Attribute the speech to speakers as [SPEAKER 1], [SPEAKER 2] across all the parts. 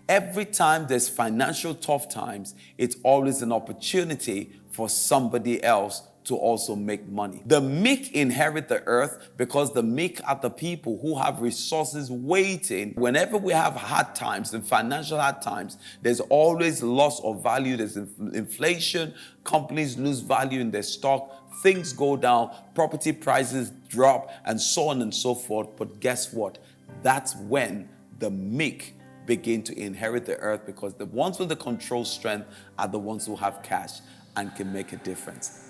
[SPEAKER 1] Every time there's financial tough times, it's always an opportunity for somebody else to also make money. The meek inherit the earth because the meek are the people who have resources waiting. Whenever we have hard times and financial hard times, there's always loss of value, there's inflation, companies lose value in their stock, things go down, property prices drop, and so on and so forth. But guess what? That's when the meek begin to inherit the earth, because the ones with the control strength are the ones who have cash and can make a difference.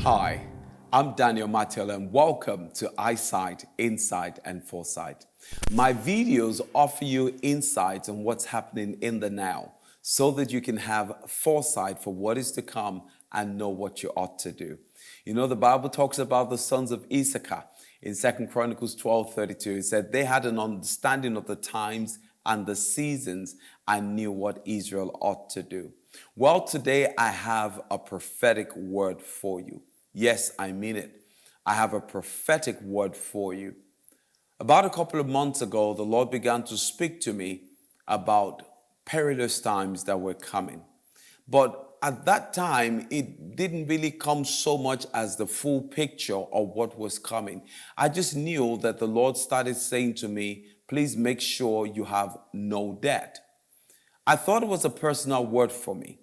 [SPEAKER 1] Hi, I'm Daniel Mateola, and welcome to Eyesight, Insight, and Foresight. My videos offer you insights on what's happening in the now, so that you can have foresight for what is to come and know what you ought to do. You know, the Bible talks about the sons of Issachar in 2 Chronicles 12:32. It said they had an understanding of the times and the seasons and knew what Israel ought to do. Well, today I have a prophetic word for you. Yes, I mean it. I have a prophetic word for you. About a couple of months ago, the Lord began to speak to me about perilous times that were coming. But at that time, it didn't really come so much as the full picture of what was coming. I just knew that the Lord started saying to me, please make sure you have no debt. I thought it was a personal word for me.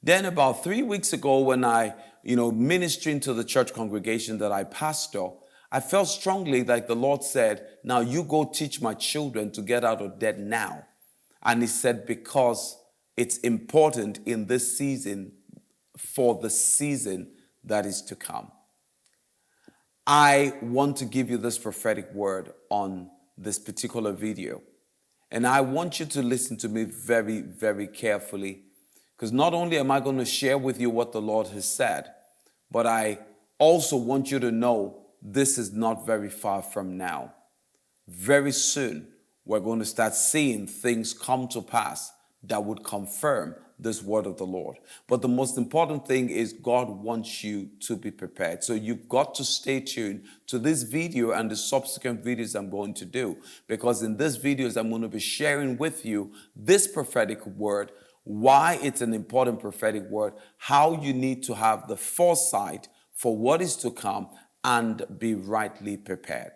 [SPEAKER 1] Then about 3 weeks ago, when I, ministering to the church congregation that I pastor, I felt strongly like the Lord said, now you go teach my children to get out of debt now. And he said, because it's important in this season for the season that is to come. I want to give you this prophetic word on this particular video. And I want you to listen to me very, very carefully, because not only am I going to share with you what the Lord has said, but I also want you to know this is not very far from now. Very soon, we're going to start seeing things come to pass that would confirm this word of the Lord. But the most important thing is God wants you to be prepared. So you've got to stay tuned to this video and the subsequent videos I'm going to do, because in these videos I'm going to be sharing with you this prophetic word, why it's an important prophetic word, how you need to have the foresight for what is to come and be rightly prepared.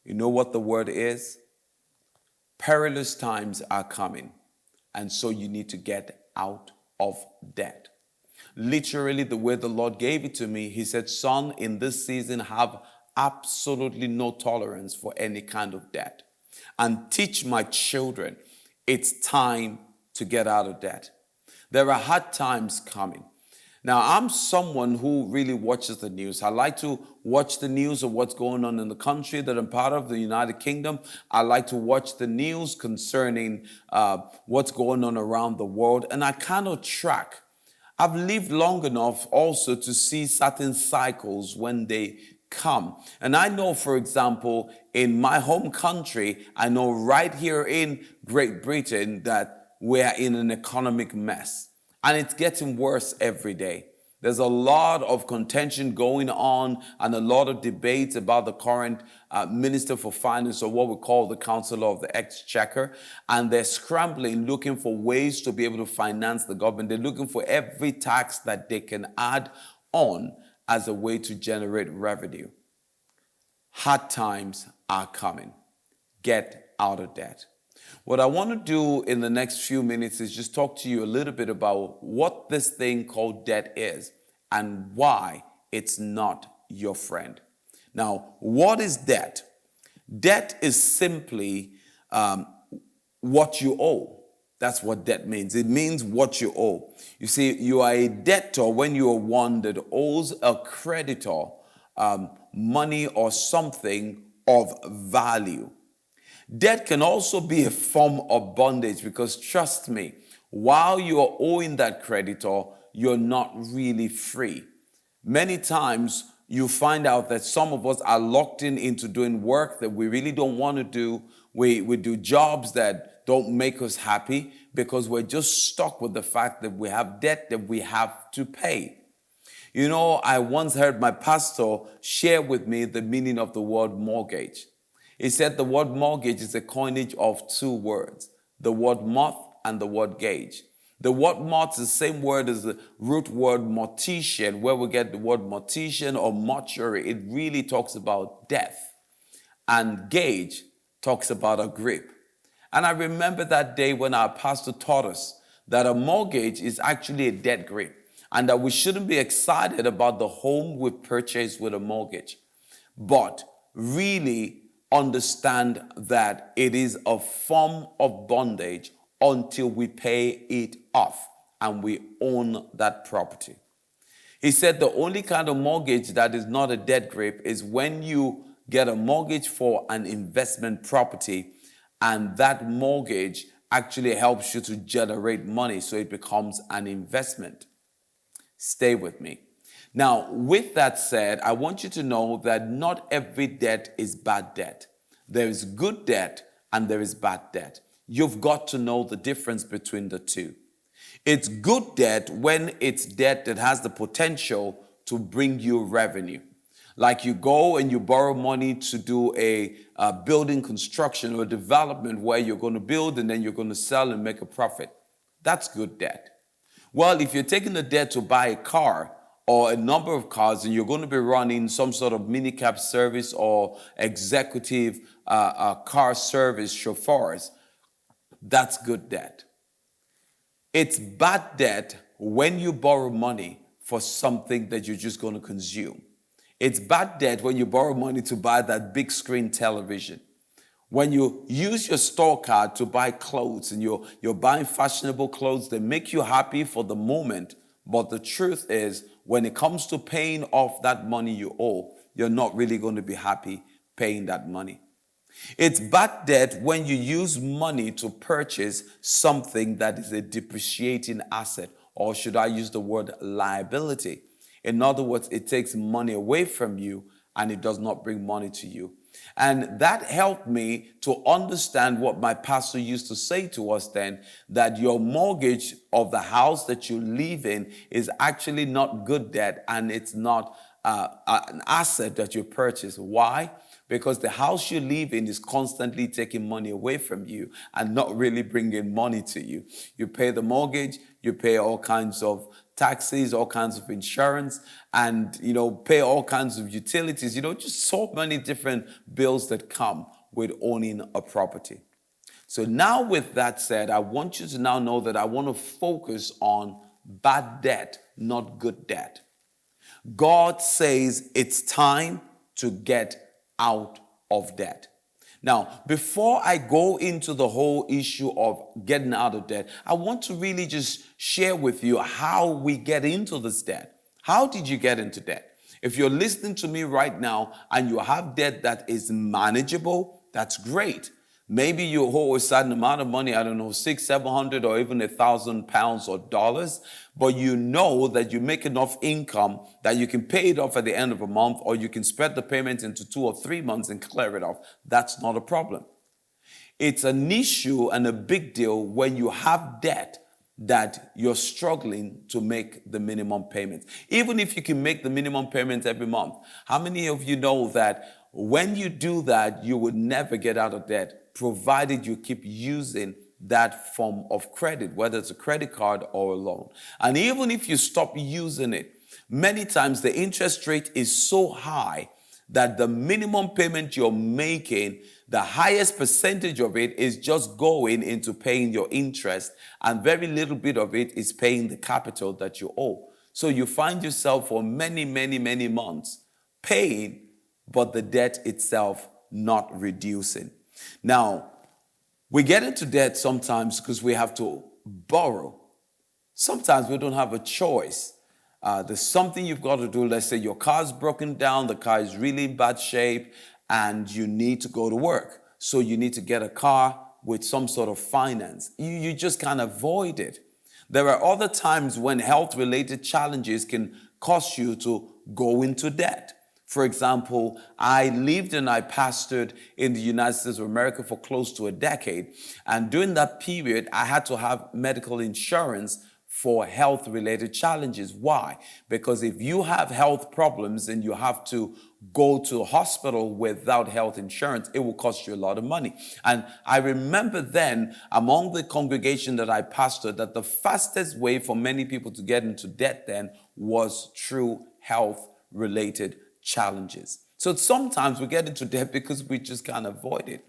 [SPEAKER 1] You know what the word is? Perilous times are coming, and so you need to get out of debt. Literally, the way the Lord gave it to me, he said, son, in this season, have absolutely no tolerance for any kind of debt. And teach my children, it's time to get out of debt. There are hard times coming. Now, I'm someone who really watches the news. I like to watch the news of what's going on in the country that I'm part of, the United Kingdom. I like to watch the news concerning what's going on around the world, and I kind of track. I've lived long enough also to see certain cycles when they come. And I know, for example, in my home country, I know right here in Great Britain that we're in an economic mess. And it's getting worse every day. There's a lot of contention going on and a lot of debates about the current Minister for Finance, or what we call the Counselor of the Exchequer. And they're scrambling, looking for ways to be able to finance the government. They're looking for every tax that they can add on as a way to generate revenue. Hard times are coming. Get out of debt. What I want to do in the next few minutes is just talk to you a little bit about what this thing called debt is and why it's not your friend. Now, what is debt? Debt is simply what you owe. That's what debt means. It means what you owe. You see, you are a debtor when you are one that owes a creditor money or something of value. Debt can also be a form of bondage, because trust me, while you are owing that creditor, you're not really free. Many times you find out that some of us are locked into doing work that we really don't want to do. We do jobs that don't make us happy, because we're just stuck with the fact that we have debt that we have to pay. You know, I once heard my pastor share with me the meaning of the word mortgage. He said the word mortgage is a coinage of two words, the word moth and the word gauge. The word moth is the same word as the root word mortician, where we get the word mortician or mortuary. It really talks about death. And gauge talks about a grip. And I remember that day when our pastor taught us that a mortgage is actually a debt grip, and that we shouldn't be excited about the home we purchased with a mortgage, but really understand that it is a form of bondage until we pay it off and we own that property. He said the only kind of mortgage that is not a debt grip is when you get a mortgage for an investment property, and that mortgage actually helps you to generate money, so it becomes an investment. Stay with me. Now, with that said, I want you to know that not every debt is bad debt. There is good debt and there is bad debt. You've got to know the difference between the two. It's good debt when it's debt that has the potential to bring you revenue. Like you go and you borrow money to do a building construction or development where you're going to build and then you're going to sell and make a profit. That's good debt. Well, if you're taking the debt to buy a car or a number of cars and you're going to be running some sort of minicab service or executive car service chauffeurs, that's good debt. It's bad debt when you borrow money for something that you're just going to consume. It's bad debt when you borrow money to buy that big screen television. When you use your store card to buy clothes and you're buying fashionable clothes that make you happy for the moment, but the truth is when it comes to paying off that money you owe, you're not really going to be happy paying that money. It's bad debt when you use money to purchase something that is a depreciating asset, or should I use the word liability? In other words, it takes money away from you and it does not bring money to you. And that helped me to understand what my pastor used to say to us then, that your mortgage of the house that you live in is actually not good debt, and it's not an asset that you purchase. Why? Because the house you live in is constantly taking money away from you and not really bringing money to you. You pay the mortgage, you pay all kinds of taxes, all kinds of insurance, and, pay all kinds of utilities, just so many different bills that come with owning a property. So now with that said, I want you to now know that I want to focus on bad debt, not good debt. God says it's time to get out of debt. Now, before I go into the whole issue of getting out of debt, I want to really just share with you how we get into this debt. How did you get into debt? If you're listening to me right now and you have debt that is manageable, that's great. Maybe you owe a certain amount of money, I don't know, $600, $700, or even £1,000 or dollars, but you know that you make enough income that you can pay it off at the end of a month, or you can spread the payment into 2 or 3 months and clear it off. That's not a problem. It's an issue and a big deal when you have debt that you're struggling to make the minimum payments. Even if you can make the minimum payments every month, how many of you know that when you do that, you would never get out of debt, provided you keep using that form of credit, whether it's a credit card or a loan? And even if you stop using it, many times the interest rate is so high that the minimum payment you're making, the highest percentage of it is just going into paying your interest, and very little bit of it is paying the capital that you owe. So you find yourself for many, many, many months paying, but the debt itself not reducing. Now, we get into debt sometimes because we have to borrow. Sometimes we don't have a choice. There's something you've got to do. Let's say your car's broken down, the car is really in bad shape, and you need to go to work. So you need to get a car with some sort of finance. You just can't avoid it. There are other times when health-related challenges can cause you to go into debt. For example, I lived and I pastored in the United States of America for close to a decade. And during that period, I had to have medical insurance for health-related challenges. Why? Because if you have health problems and you have to go to a hospital without health insurance, it will cost you a lot of money. And I remember then, among the congregation that I pastored, that the fastest way for many people to get into debt then was through health-related challenges. So sometimes we get into debt because we just can't avoid it.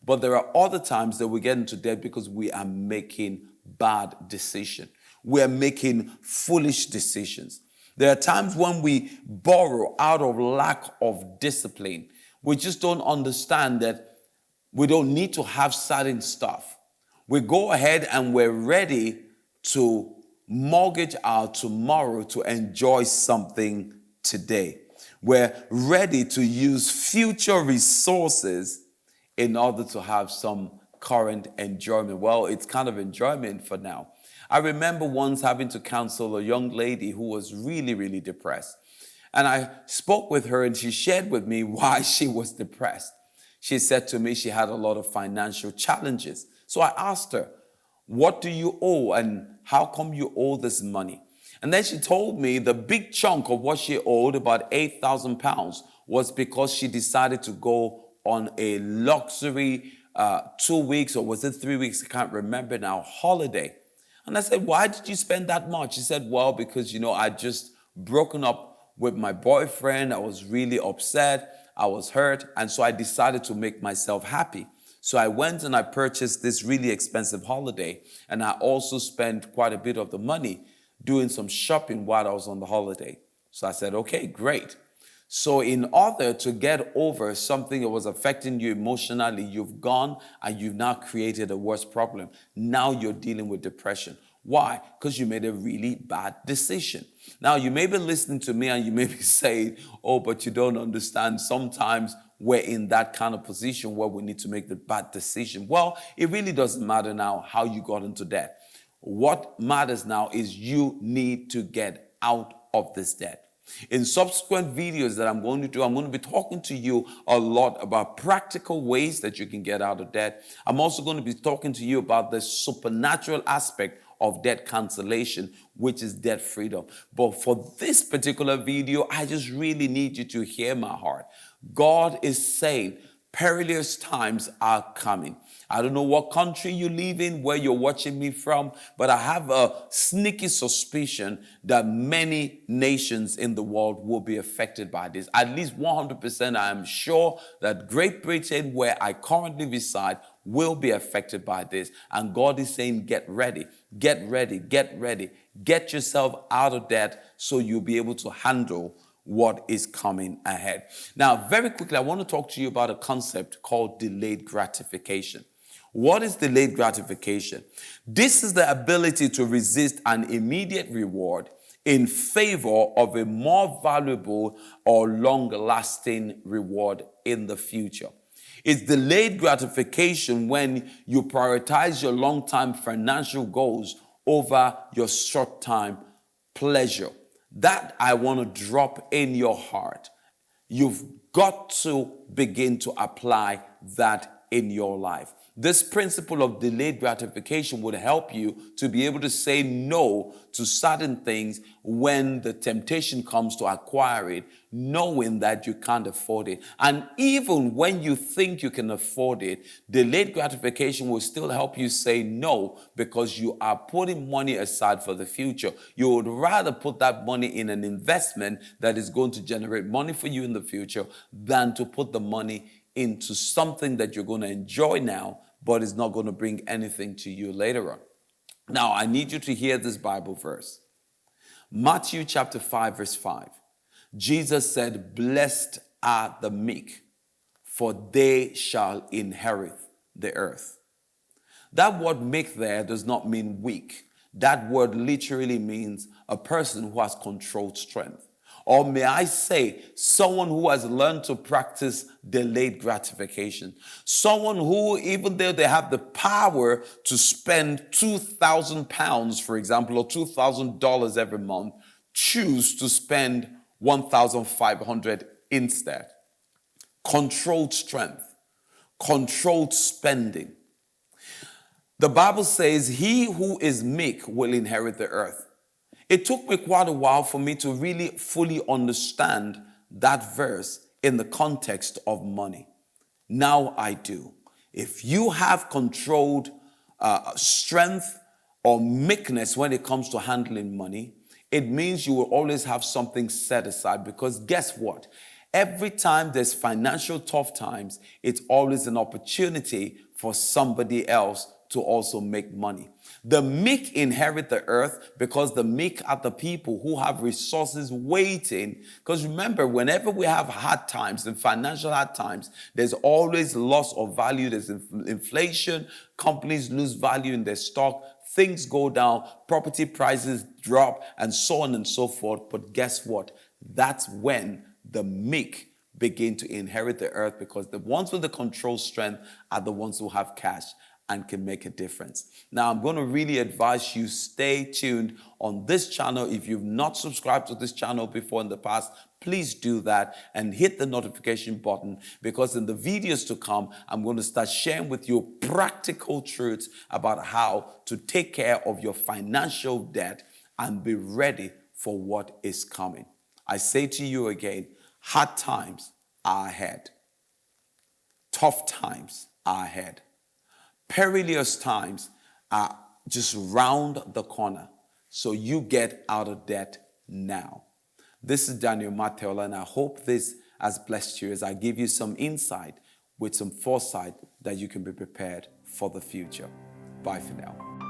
[SPEAKER 1] But there are other times that we get into debt because we are making bad decisions. We are making foolish decisions. There are times when we borrow out of lack of discipline. We just don't understand that we don't need to have certain stuff. We go ahead and we're ready to mortgage our tomorrow to enjoy something today. We're ready to use future resources in order to have some current enjoyment. Well, it's kind of enjoyment for now. I remember once having to counsel a young lady who was really, really depressed. And I spoke with her and she shared with me why she was depressed. She said to me she had a lot of financial challenges. So I asked her, what do you owe and how come you owe this money? And then she told me the big chunk of what she owed, about 8,000 pounds, was because she decided to go on a luxury 2 weeks, or was it 3 weeks? I can't remember now, holiday. And I said, why did you spend that much? She said, well, because, I'd just broken up with my boyfriend. I was really upset. I was hurt. And so I decided to make myself happy. So I went and I purchased this really expensive holiday. And I also spent quite a bit of the money doing some shopping while I was on the holiday. So I said, okay, great. So in order to get over something that was affecting you emotionally, you've gone and you've now created a worse problem. Now you're dealing with depression. Why? Because you made a really bad decision. Now you may be listening to me and you may be saying, oh, but you don't understand. Sometimes we're in that kind of position where we need to make the bad decision. Well, it really doesn't matter now how you got into debt. What matters now is you need to get out of this debt. In subsequent videos that I'm going to do, I'm going to be talking to you a lot about practical ways that you can get out of debt. I'm also going to be talking to you about the supernatural aspect of debt cancellation, which is debt freedom. But for this particular video, I just really need you to hear my heart. God is saying, perilous times are coming. I don't know what country you live in, where you're watching me from, but I have a sneaky suspicion that many nations in the world will be affected by this. At least 100%, I am sure that Great Britain, where I currently reside, will be affected by this. And God is saying, get ready, get ready, get ready. Get yourself out of debt so you'll be able to handle what is coming ahead. Now, very quickly, I want to talk to you about a concept called delayed gratification. What is delayed gratification? This is the ability to resist an immediate reward in favor of a more valuable or long-lasting reward in the future. It's delayed gratification when you prioritize your long-term financial goals over your short-term pleasure. That I want to drop in your heart. You've got to begin to apply that in your life. This principle of delayed gratification would help you to be able to say no to certain things when the temptation comes to acquire it, knowing that you can't afford it. And even when you think you can afford it, delayed gratification will still help you say no because you are putting money aside for the future. You would rather put that money in an investment that is going to generate money for you in the future than to put the money into something that you're going to enjoy now, but is not going to bring anything to you later on. Now, I need you to hear this Bible verse. Matthew chapter 5, verse 5. Jesus said, blessed are the meek, for they shall inherit the earth. That word meek there does not mean weak. That word literally means a person who has controlled strength. Or may I say, someone who has learned to practice delayed gratification. Someone who, even though they have the power to spend £2,000, for example, or $2,000 every month, choose to spend 1,500 instead. Controlled strength, controlled spending. The Bible says, he who is meek will inherit the earth. It took me quite a while for me to really fully understand that verse in the context of money. Now I do. If you have controlled strength or meekness when it comes to handling money, it means you will always have something set aside, because guess what? Every time there's financial tough times, it's always an opportunity for somebody else to also make money. The meek inherit the earth because the meek are the people who have resources waiting. Because remember, whenever we have hard times and financial hard times, there's always loss of value. There's inflation. Companies lose value in their stock. Things go down. Property prices drop, and so on and so forth. But guess what? That's when the meek begin to inherit the earth, because the ones with the control strength are the ones who have cash and can make a difference. Now, I'm going to really advise you stay tuned on this channel. If you've not subscribed to this channel before in the past, please do that and hit the notification button, because in the videos to come, I'm going to start sharing with you practical truths about how to take care of your financial debt and be ready for what is coming. I say to you again, hard times are ahead. Tough times are ahead. Perilous times are just round the corner. So you get out of debt now. This is Daniel Mateola, and I hope this has blessed you as I give you some insight with some foresight that you can be prepared for the future. Bye for now.